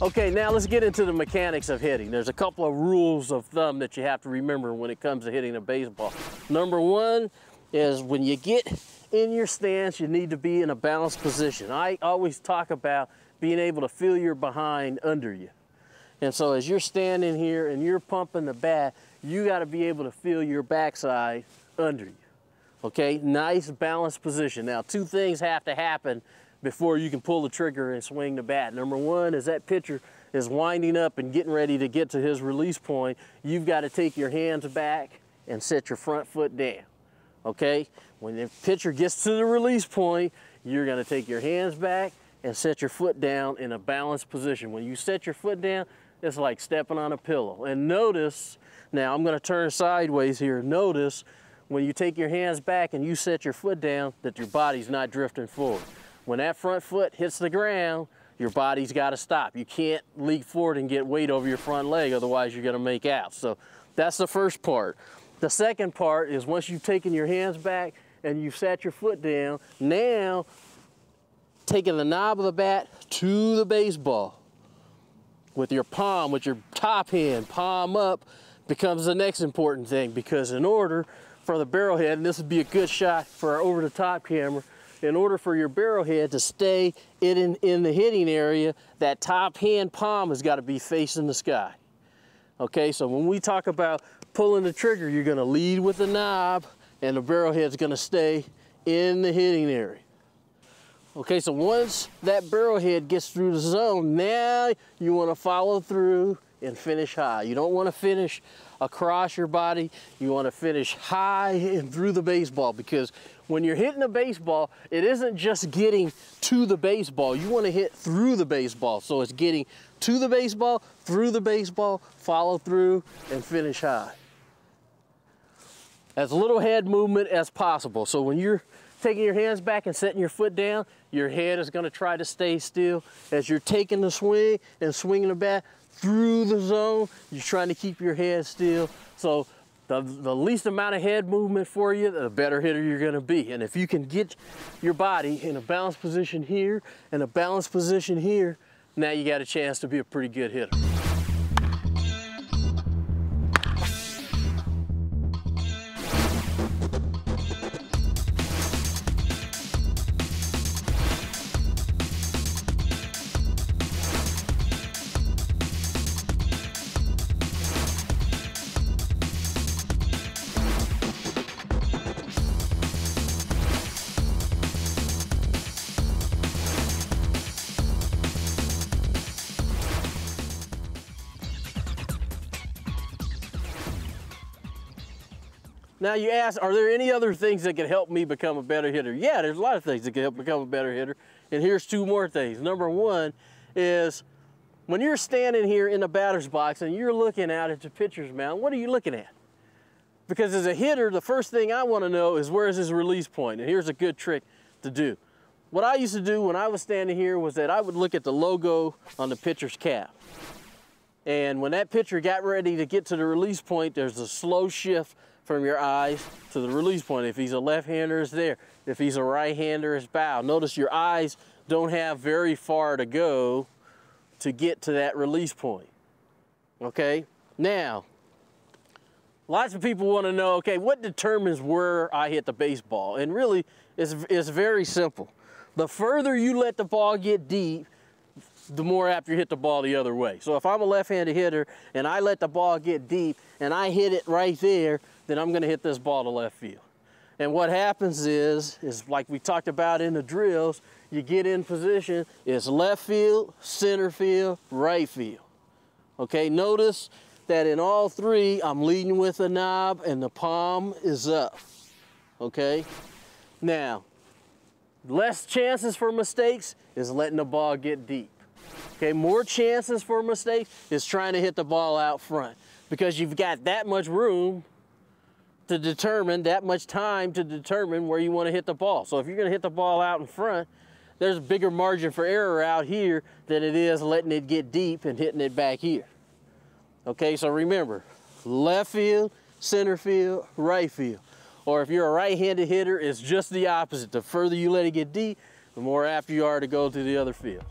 Okay, now let's get into the mechanics of hitting. There's a couple of rules of thumb that you have to remember when it comes to hitting a baseball. Number one is when you get in your stance, you need to be in a balanced position. I always talk about being able to feel your behind under you. And so as you're standing here and you're pumping the bat, you got to be able to feel your backside under you. Okay, nice balanced position. Now, two things have to happen before you can pull the trigger and swing the bat. Number one is that pitcher is winding up and getting ready to get to his release point. You've got to take your hands back and set your front foot down. Okay, when the pitcher gets to the release point, you're going to take your hands back and set your foot down in a balanced position. When you set your foot down, it's like stepping on a pillow. And notice, now I'm going to turn sideways here. Notice when you take your hands back and you set your foot down that your body's not drifting forward. When that front foot hits the ground, your body's got to stop. You can't leap forward and get weight over your front leg, otherwise you're going to make out. So that's the first part. The second part is once you've taken your hands back and you've sat your foot down, now taking the knob of the bat to the baseball with your palm, with your top hand, palm up, becomes the next important thing, because in order for the barrel head, and this would be a good shot for our over-the-top camera, in order for your barrel head to stay in the hitting area, that top hand palm has got to be facing the sky. Okay, so when we talk about pulling the trigger, you're going to lead with the knob and the barrel head's going to stay in the hitting area. Okay, so once that barrel head gets through the zone, now you want to follow through and finish high. You don't want to finish across your body. You want to finish high and through the baseball, because when you're hitting a baseball, it isn't just getting to the baseball. You want to hit through the baseball. So it's getting to the baseball, through the baseball, follow through, and finish high. As little head movement as possible. So when you're taking your hands back and setting your foot down, your head is going to try to stay still. As you're taking the swing and swinging the bat through the zone, you're trying to keep your head still. So the least amount of head movement for you, the better hitter you're going to be. And if you can get your body in a balanced position here and a balanced position here, now you got a chance to be a pretty good hitter. Now you ask, are there any other things that can help me become a better hitter? Yeah, there's a lot of things that can help become a better hitter. And here's two more things. Number one is when you're standing here in the batter's box and you're looking out at the pitcher's mound, what are you looking at? Because as a hitter, the first thing I want to know is where's his release point? And here's a good trick to do. What I used to do when I was standing here was that I would look at the logo on the pitcher's cap. And when that pitcher got ready to get to the release point, there's a slow shift from your eyes to the release point. If he's a left-hander, it's there. If he's a right-hander, it's bow. Notice your eyes don't have very far to go to get to that release point. Okay? Now, lots of people want to know, okay, what determines where I hit the baseball? And really, it's very simple. The further you let the ball get deep, the more apt you hit the ball the other way. So if I'm a left-handed hitter and I let the ball get deep and I hit it right there, then I'm going to hit this ball to left field. And what happens is like we talked about in the drills, you get in position, it's left field, center field, right field. Okay, notice that in all three, I'm leading with the knob and the palm is up. Okay, now, less chances for mistakes is letting the ball get deep. Okay, more chances for mistakes is trying to hit the ball out front, because you've got that much room to determine, that much time to determine where you want to hit the ball. So if you're going to hit the ball out in front, there's a bigger margin for error out here than it is letting it get deep and hitting it back here. Okay, so remember, left field, center field, right field. Or if you're a right-handed hitter, it's just the opposite. The further you let it get deep, the more apt you are to go to the other field.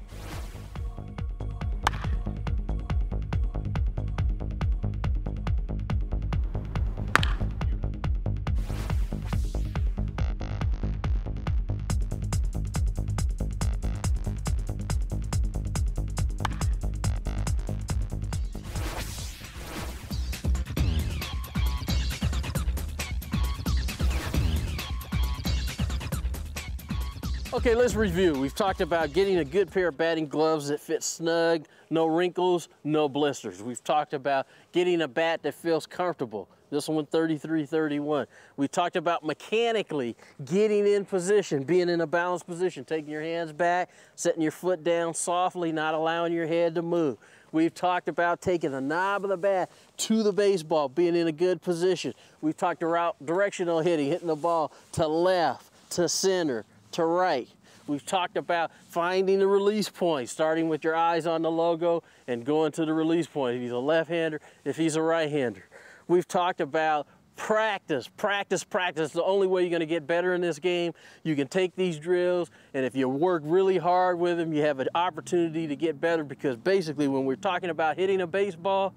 Okay, let's review. We've talked about getting a good pair of batting gloves that fit snug, no wrinkles, no blisters. We've talked about getting a bat that feels comfortable. This one 33-31. We talked about mechanically getting in position, being in a balanced position, taking your hands back, setting your foot down softly, not allowing your head to move. We've talked about taking the knob of the bat to the baseball, being in a good position. We've talked about directional hitting, hitting the ball to left, to center, to right. We've talked about finding the release point, starting with your eyes on the logo and going to the release point. If he's a left-hander, if he's a right-hander. We've talked about practice, practice, practice. The only way you're going to get better in this game. You can take these drills, and if you work really hard with them, you have an opportunity to get better, because basically when we're talking about hitting a baseball,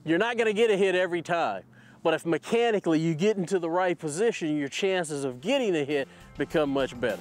you're not going to get a hit every time. But if mechanically you get into the right position, your chances of getting a hit become much better.